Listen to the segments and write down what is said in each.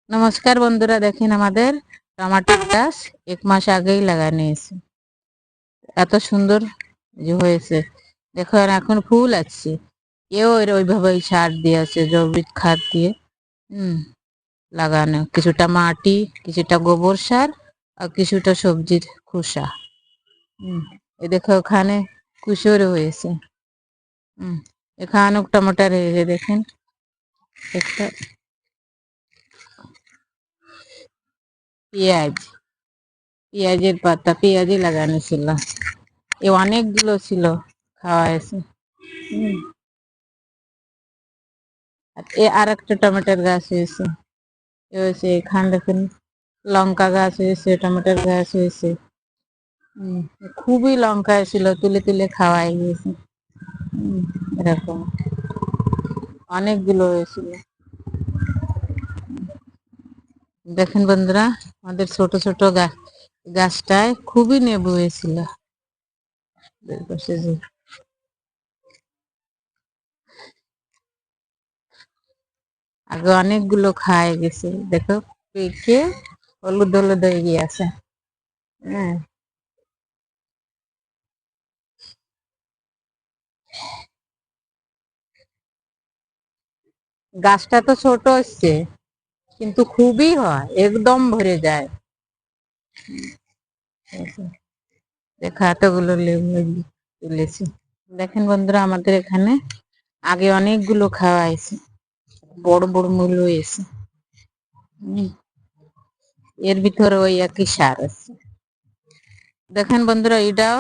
নমস্কার বন্ধুরা, দেখেন আমাদের টমাটোর গাছ 1 মাস আগেই লাগানো হয়েছে। এত সুন্দর যে হয়েছে, দেখো এখন ফুল আসছে। এও এর ওইভাবেই সার দিয়েছে, জৈবিক খাদ দিয়ে লাগানো। কিছুটা মাটি, কিছুটা গোবর সার আর কিছুটা সবজির খোসা। এই দেখো ওখানে কুশোরও হয়েছে। এখানেও টমাটার হয়েছে, দেখেন একটা পেঁয়াজের পাতা, পেঁয়াজই লাগানো ছিল। এ অনেকগুলো ছিল, খাওয়া হয়েছে। আর একটা টমেটোর গাছ হয়েছে। এখানে দেখেন লঙ্কা গাছ হয়েছে, টমেটোর গাছ হয়েছে। খুবই লঙ্কা ছিল, তুলে তুলে খাওয়াই গিয়েছে। এরকম অনেকগুলো হয়েছিল। দেখেন বন্ধুরা, আমাদের ছোট ছোট গাছটায় খুবই নেবু হয়েছিল। আগে অনেকগুলো খায় গেছে, দেখো পেকে হলুদ হলুদ হয়ে গিয়েছে। গাছটা তো ছোট হচ্ছে, কিন্তু খুবই হয়, একদম ভরে যায়। দেখা এতগুলো লেবু তুলেছি। দেখেন বন্ধুরা, আমাদের এখানে আগে অনেকগুলো খাওয়া হয়েছে, বড় বড় মূল হয়েছে। এর ভিতরে ওই একই সার আছে। দেখেন বন্ধুরা, এটাও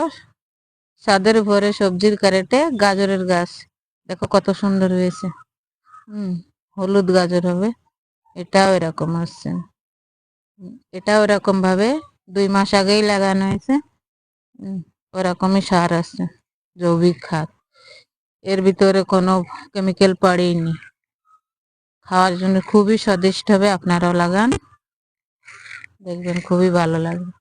ছাদের উপরে সবজির ক্যারেটে গাজরের গাছ, দেখো কত সুন্দর হয়েছে। হলুদ গাজর হবে। এটাও এরকম আসছে। এটাও এরকম ভাবে 2 মাস আগেই লাগানো হয়েছে। ওরকমই সার আছে, জৈবিক খাদ। এর ভিতরে কোনো কেমিক্যাল পড়েনি। খাওয়ার জন্য খুবই স্বাদিষ্ট হবে, আপনারাও লাগান, দেখবেন খুবই ভালো লাগবে।